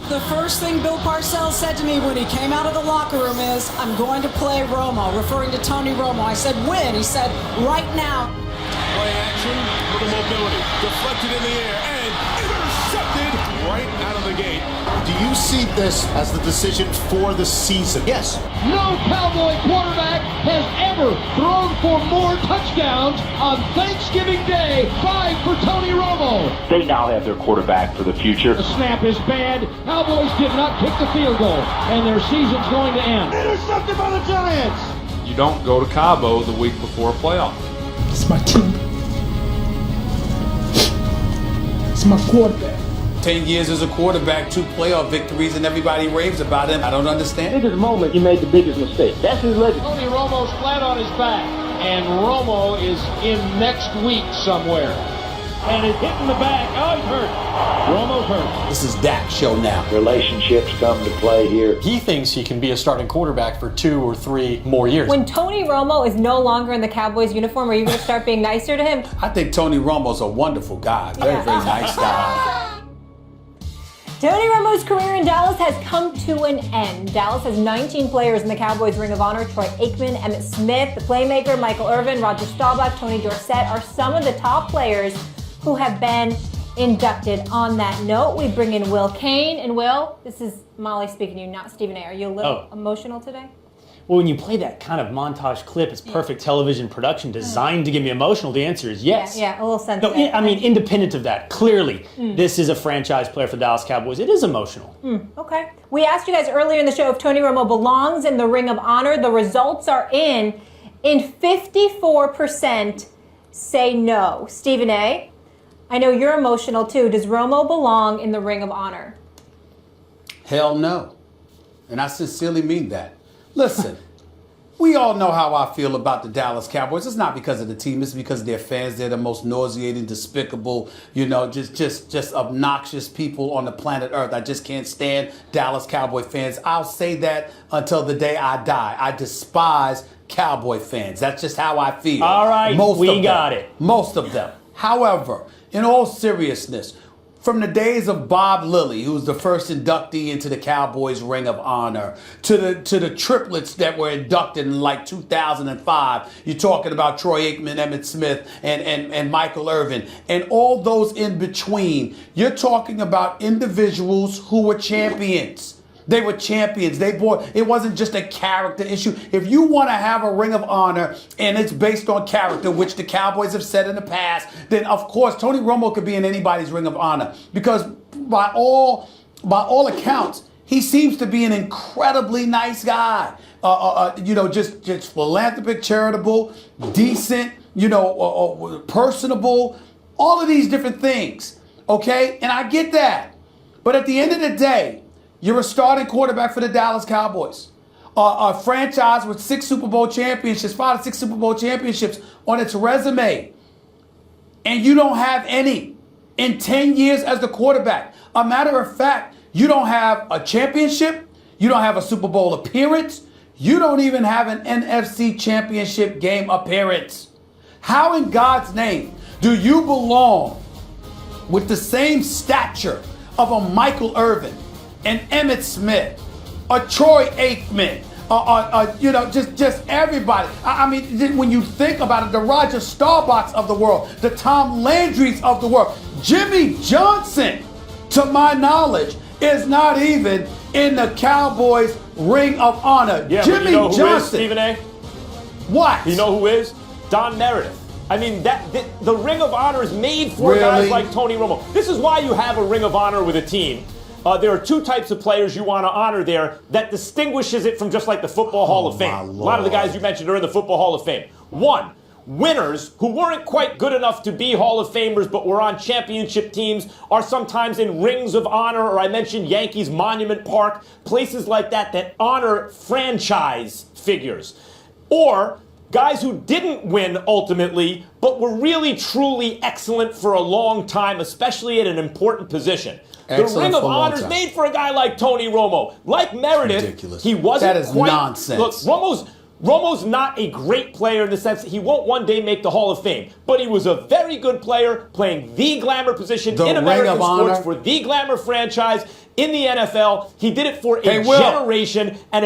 The first thing Bill Parcells said to me when he came out of the locker room is, I'm going to play Romo, referring to Tony Romo. I said, when? He said, right now. Play action, little mobility, deflected in the air, and intercepted right out of the gate. Do you see this as the decision for the season? Yes. No Cowboy quarterback has ever thrown for more touchdowns on Thanksgiving Day. 5 for Tony Romo. They now have their quarterback for the future. The snap is bad. Cowboys did not kick the field goal, and their season's going to end. Intercepted by the Giants. You don't go to Cabo the week before a playoff. It's my team. It's my quarterback. 10 years as a quarterback, 2 playoff victories, and everybody raves about him. I don't understand. This is the moment he made the biggest mistake. That's his legacy. Tony Romo's flat on his back, and Romo is in next week somewhere. And it's hitting the back. Oh, he's hurt. Romo's hurt. This is Dak's show now. Relationships come to play here. He thinks he can be a starting quarterback for 2 or 3 more years. When Tony Romo is no longer in the Cowboys uniform, are you going to start being nicer to him? I think Tony Romo's a wonderful guy. Very nice guy. Tony Romo's career in Dallas has come to an end. Dallas has 19 players in the Cowboys Ring of Honor. Troy Aikman, Emmitt Smith, the playmaker, Michael Irvin, Rodgers, Tony Dorsett are some of the top players who have been inducted. On that note, we bring in Will Kane. And Will, this is Molly speaking to you, not Stephen A. Are you a little emotional today? Well, when you play that kind of montage clip, it's perfect television production designed to get me emotional. The answer is yes. Yeah, a little sensitive. No, I mean, independent of that, clearly, this is a franchise player for the Dallas Cowboys. It is emotional. Okay. We asked you guys earlier in the show if Tony Romo belongs in the Ring of Honor. The results are in 54% say no. Stephen A., I know you're emotional too. Does Romo belong in the Ring of Honor? Hell no. And I sincerely mean that. Listen, we all know how I feel about the Dallas Cowboys. It's not because of the team. It's because of their fans. They're the most nauseating, despicable, just obnoxious people on the planet Earth. I just can't stand Dallas Cowboy fans. I'll say that until the day I die. I despise Cowboy fans. That's just how I feel. All right, we got it. Most of them. However, in all seriousness, from the days of Bob Lilly, who was the first inductee into the Cowboys Ring of Honor, to the triplets that were inducted in like 2005, you're talking about Troy Aikman, Emmitt Smith, and Michael Irvin, and all those in between. You're talking about individuals who were champions. They were champions. It wasn't just a character issue. If you want to have a Ring of Honor and it's based on character, which the Cowboys have said in the past, then of course Tony Romo could be in anybody's Ring of Honor, because by all accounts, he seems to be an incredibly nice guy. Just philanthropic, charitable, decent, personable, all of these different things. Okay, and I get that, but at the end of the day, you're a starting quarterback for the Dallas Cowboys, a franchise with 6 Super Bowl championships, 5 to 6 Super Bowl championships on its resume, and you don't have any in 10 years as the quarterback. A matter of fact, you don't have a championship, you don't have a Super Bowl appearance, you don't even have an NFC championship game appearance. How in God's name do you belong with the same stature of a Michael Irvin, and Emmitt Smith, a Troy Aikman, just everybody. I mean, when you think about it, the Roger Staubachs of the world, the Tom Landrys of the world, Jimmy Johnson, to my knowledge, is not even in the Cowboys Ring of Honor. Yeah, Jimmy but you know who Johnson. is, Stephen A? What? You know who is? Don Meredith. I mean, the Ring of Honor is made for guys like Tony Romo. This is why you have a Ring of Honor with a team. There are 2 types of players you want to honor there that distinguishes it from just like the Football Hall of Fame. A lot of the guys you mentioned are in the Football Hall of Fame. 1, winners who weren't quite good enough to be Hall of Famers but were on championship teams are sometimes in Rings of Honor, or I mentioned Yankees Monument Park, places like that honor franchise figures. Or guys who didn't win ultimately, but were really, truly excellent for a long time, especially at an important position. Excellent. The Ring of Honor is made for a guy like Tony Romo. Like Meredith, he wasn't That is quite, nonsense. Look, Romo's not a great player in the sense that he won't one day make the Hall of Fame, but he was a very good player playing the glamour position in American sports for the glamour franchise in the NFL. He did it for a generation, and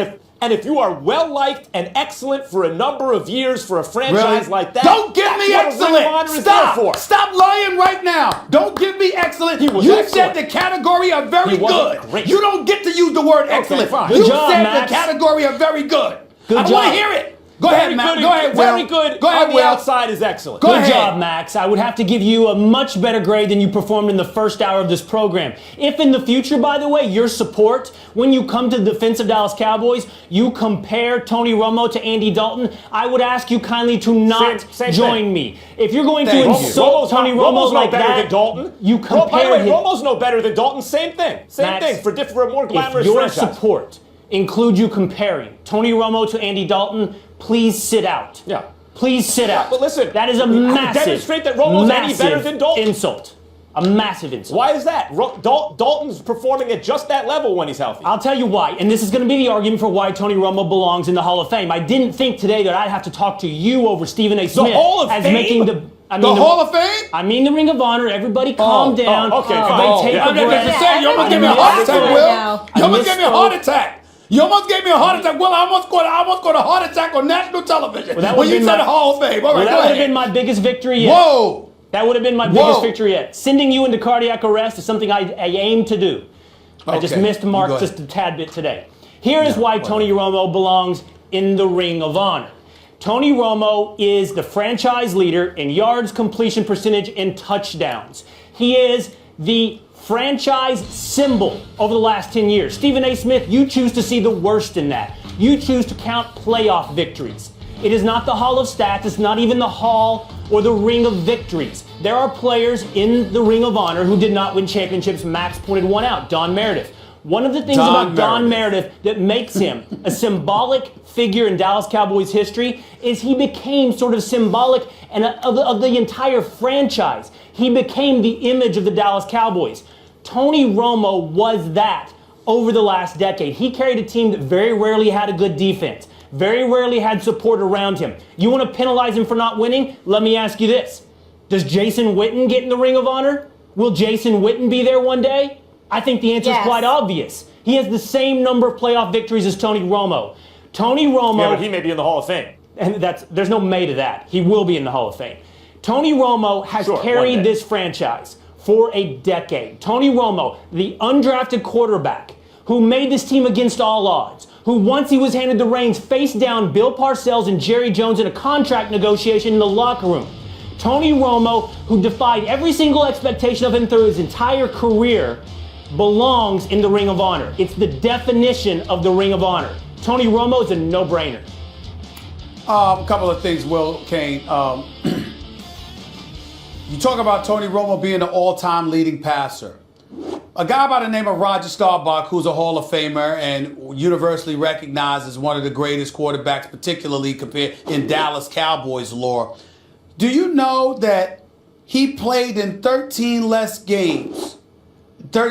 if you are well-liked and excellent for a number of years for a franchise like that, don't give me excellent. Stop lying right now. Don't give me excellent. You said the category of very good. Great. You don't get to use the word excellent. Fine. You said the category of very good. I want to hear it. Go ahead, Max. Go ahead, Will. Very good. Go ahead, on the outside is excellent. Good job, Max. I would have to give you a much better grade than you performed in the first hour of this program. If in the future, by the way, your support, when you come to the defense of Dallas Cowboys, you compare Tony Romo to Andy Dalton, I would ask you kindly to not join me. If you're going to insult Tony Romo like that, than Dalton. You compare by the way, him. Romo's no better than Dalton. Same thing. Same thing for a more glamorous if your franchise. support includes you comparing Tony Romo to Andy Dalton, please sit out. Yeah. Please sit out. But listen, that is a massive, demonstrate that Romo's any better than Dalton. Insult. A massive insult. Why is that? Dalton's performing at just that level when he's healthy. I'll tell you why, and this is going to be the argument for why Tony Romo belongs in the Hall of Fame. I didn't think today that I'd have to talk to you over Stephen A. Smith. The Hall of Fame? Making the Hall of Fame? I mean the Ring of Honor. Everybody calm down. Okay, fine. Everybody take a breath. You almost gave me a heart attack, Will. You almost gave me a heart attack. You almost gave me a heart attack. Well, I almost got a heart attack on national television when you said the Hall of Fame. All right, that would have been my biggest victory yet. Whoa. That would have been my biggest victory yet. Sending you into cardiac arrest is something I aim to do. I just missed the mark just a tad bit today. Here is why Tony Romo belongs in the Ring of Honor. Tony Romo is the franchise leader in yards, completion percentage, and touchdowns. He is the franchise symbol over the last 10 years. Stephen A. Smith, you choose to see the worst in that. You choose to count playoff victories. It is not the Hall of Stats. It's not even the Hall or the Ring of Victories. There are players in the Ring of Honor who did not win championships. Max pointed one out, Don Meredith. One of the things about Don Meredith that makes him a symbolic figure in Dallas Cowboys history is he became sort of symbolic of the entire franchise. He became the image of the Dallas Cowboys. Tony Romo was that over the last decade. He carried a team that very rarely had a good defense, very rarely had support around him. You want to penalize him for not winning? Let me ask you this. Does Jason Witten get in the Ring of Honor? Will Jason Witten be there one day? I think the answer is quite obvious. He has the same number of playoff victories as Tony Romo. Tony Romo... Yeah, but he may be in the Hall of Fame. And there's no may to that. He will be in the Hall of Fame. Tony Romo has carried this franchise for a decade. Tony Romo, the undrafted quarterback who made this team against all odds, who once he was handed the reins faced down Bill Parcells and Jerry Jones in a contract negotiation in the locker room. Tony Romo, who defied every single expectation of him through his entire career, belongs in the Ring of Honor. It's the definition of the Ring of Honor. Tony Romo is a no-brainer. A couple of things, Will Kane. You talk about Tony Romo being the all-time leading passer. A guy by the name of Rodgers, who's a Hall of Famer and universally recognized as one of the greatest quarterbacks, particularly compared in Dallas Cowboys lore. Do you know that he played in 13 less games?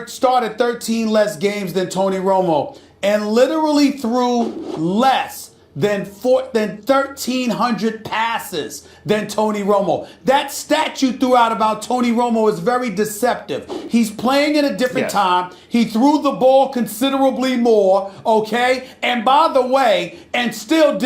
Started 13 less games than Tony Romo and literally threw less than 1,300 passes than Tony Romo. That stat you threw out about Tony Romo is very deceptive. He's playing at a different time. He threw the ball considerably more, okay? And by the way, and still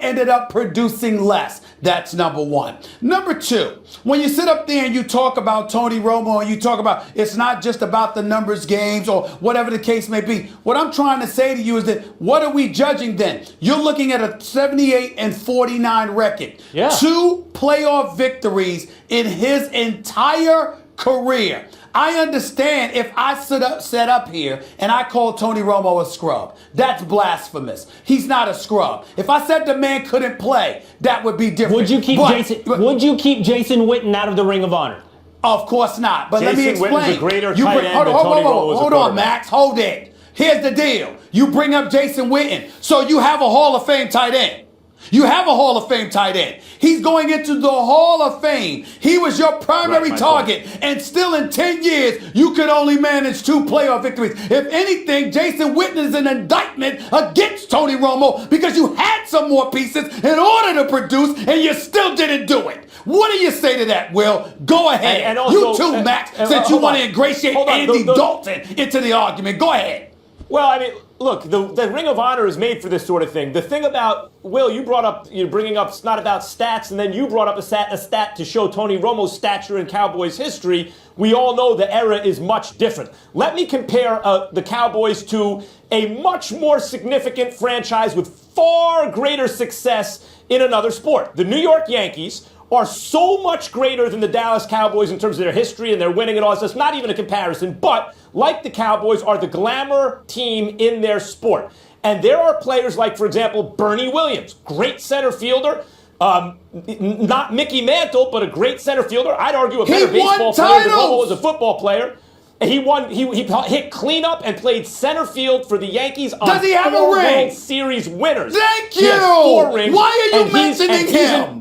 ended up producing less. That's number one. Number two, when you sit up there and you talk about Tony Romo and you talk about it's not just about the numbers games or whatever the case may be, what I'm trying to say to you is that what are we judging then? You're looking at a 78-49 record. Yeah. 2 playoff victories in his entire career. I understand if I set up here and I call Tony Romo a scrub. That's blasphemous. He's not a scrub. If I said the man couldn't play, that would be different. Would you keep Jason Witten out of the Ring of Honor? Of course not. But let me explain. Jason Witten's a greater tight end than Tony Romo was a quarterback. Hold on, Max. Hold it. Here's the deal. You bring up Jason Witten, so you have a Hall of Fame tight end. You have a Hall of Fame tight end. He's going into the Hall of Fame. He was your primary target. And still in 10 years, you could only manage 2 playoff victories. If anything, Jason Witten is an indictment against Tony Romo because you had some more pieces in order to produce and you still didn't do it. What do you say to that, Will? Go ahead. And also, you too, Max, since you want to ingratiate Andy Dalton into the argument. Go ahead. Well, I mean, look, the Ring of Honor is made for this sort of thing. The thing about, Will, you're bringing up, it's not about stats, and then you brought up a stat to show Tony Romo's stature in Cowboys history. We all know the era is much different. Let me compare the Cowboys to a much more significant franchise with far greater success in another sport. The New York Yankees are so much greater than the Dallas Cowboys in terms of their history and their winning and all this. It's not even a comparison, but like the Cowboys are the glamour team in their sport. And there are players like, for example, Bernie Williams, great center fielder, not Mickey Mantle, but a great center fielder. I'd argue a better baseball player than Romo as a football player. And he hit cleanup and played center field for the Yankees on Does he have a ring? World Series winners. Thank you. He has 4 rings. Why are you mentioning him?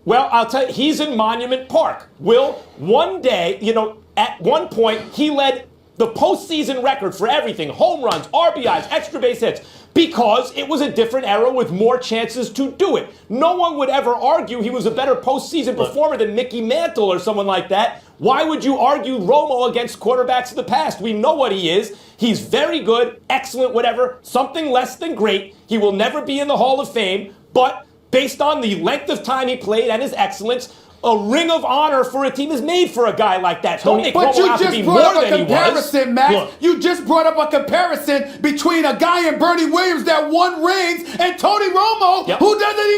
Well, I'll tell you, he's in Monument Park. Will, one day, at one point, he led the postseason record for everything, home runs, RBIs, extra base hits, because it was a different era with more chances to do it. No one would ever argue he was a better postseason performer than Mickey Mantle or someone like that. Why would you argue Romo against quarterbacks of the past? We know what he is. He's very good, excellent, whatever, something less than great. He will never be in the Hall of Fame, but based on the length of time he played and his excellence, a Ring of Honor for a team is made for a guy like that. Don't make Romo out to be more than he was. But you just brought up a comparison, Max. Look. You just brought up a comparison between a guy in Bernie Williams that won rings and Tony Romo, who doesn't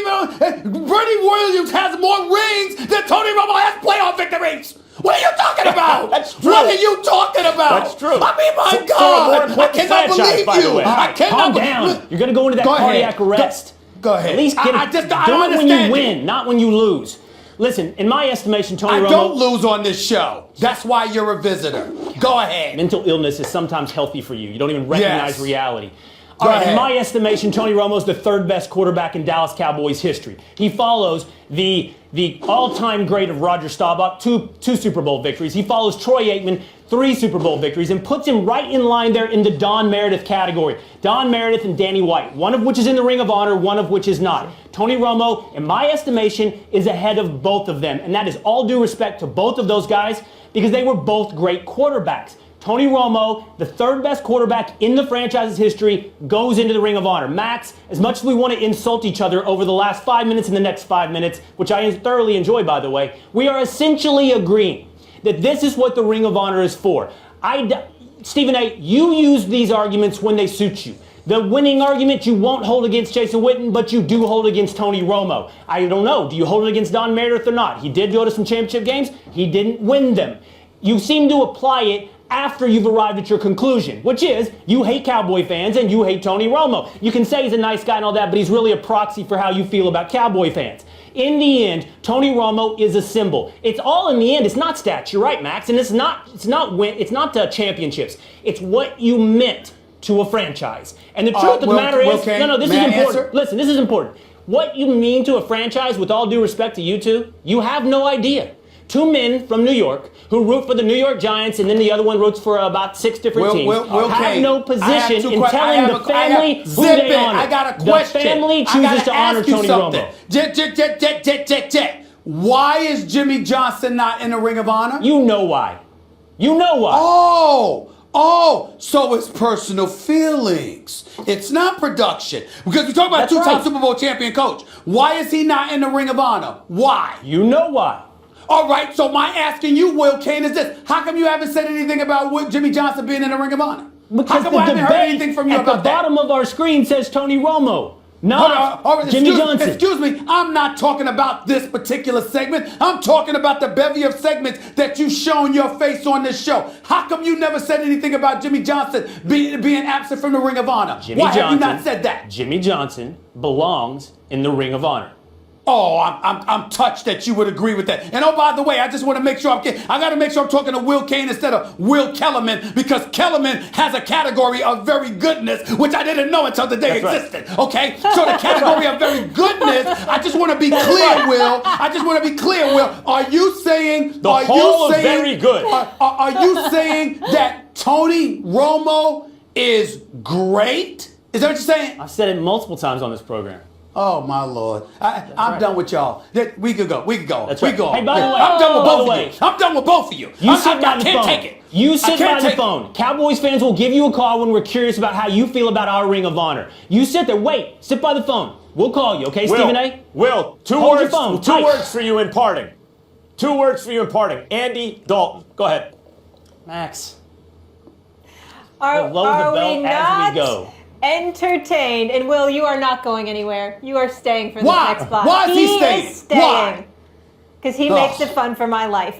even... Bernie Williams has more rings than Tony Romo has playoff victories. What are you talking about? That's true. What are you talking about? That's true. I mean, my God. I cannot believe you. I cannot. Calm down. You're going to go into that cardiac arrest. Go ahead. At least do it when you win, not when you lose. Listen, in my estimation, Tony Romo... I don't lose on this show. That's why you're a visitor. Go ahead. Mental illness is sometimes healthy for you. You don't even recognize reality. Go ahead. In my estimation, Tony Romo is the 3rd best quarterback in Dallas Cowboys history. He follows the all-time great of Roger Staubach, two Super Bowl victories. He follows Troy Aikman, 3 Super Bowl victories, and puts him right in line there in the Don Meredith category. Don Meredith and Danny White, one of which is in the Ring of Honor, one of which is not. Tony Romo, in my estimation, is ahead of both of them, and that is all due respect to both of those guys because they were both great quarterbacks. Tony Romo, the 3rd best quarterback in the franchise's history, goes into the Ring of Honor. Max, as much as we want to insult each other over the last 5 minutes and the next 5 minutes, which I thoroughly enjoy, by the way, we are essentially agreeing that this is what the Ring of Honor is for. Stephen A., you use these arguments when they suit you. The winning argument you won't hold against Jason Witten, but you do hold against Tony Romo. I don't know. Do you hold it against Don Meredith or not? He did go to some championship games. He didn't win them. You seem to apply it after you've arrived at your conclusion, which is you hate Cowboy fans and you hate Tony Romo. You can say he's a nice guy and all that, but he's really a proxy for how you feel about Cowboy fans. In the end, Tony Romo is a symbol. It's all in the end. It's not stats. You're right, Max, and it's not championships. It's what you meant to a franchise. And the truth of the matter is, this is important. Listen, this is important. What you mean to a franchise, with all due respect to you two, you have no idea. 2 men from New York who root for the New York Giants, and then the other one roots for about 6 different teams, have no position in telling the family who they honor. I got a question. The family chooses to honor Tony Romo. Why is Jimmy Johnson not in the Ring of Honor? You know why. You know why. Oh, so it's personal feelings. It's not production. Because we talk about a 2-time Super Bowl champion coach. Why is he not in the Ring of Honor? Why? You know why. All right, so my asking you, Will Kane, is this. How come you haven't said anything about Jimmy Johnson being in the Ring of Honor? Because How come I haven't heard anything from you about that? At the bottom of our screen says Tony Romo. No, Jimmy Johnson. Excuse me, I'm not talking about this particular segment. I'm talking about the bevy of segments that you've shown your face on this show. How come you never said anything about Jimmy Johnson being absent from the Ring of Honor? Why have you not said that? Jimmy Johnson belongs in the Ring of Honor. Oh, I'm touched that you would agree with that. And oh, by the way, I just want to make sure I got to make sure I'm talking to Will Kane instead of Will Kellerman, because Kellerman has a category of very goodness, which I didn't know until the day existed. Right. Okay, so the category of very goodness. I just want to be clear, Will. Are you saying very good? Are you saying that Tony Romo is great? Is that what you're saying? I've said it multiple times on this program. Oh my Lord! I'm done with y'all. We could go. That's right. Hey, by the way, I'm done with both of you. I'm done with both of you. You sit by the phone. Take it. You sit by the phone. Cowboys fans will give you a call when we're curious about how you feel about our Ring of Honor. You sit there. Wait. Sit by the phone. We'll call you. Okay, Stephen A. Will, two words for you in parting. 2 words for you in parting. Andy Dalton. Go ahead. Max. Are we not go. entertained? And Will, you are not going anywhere. You are staying for the next block. Why is he staying? He is staying. Because he makes it fun for my life.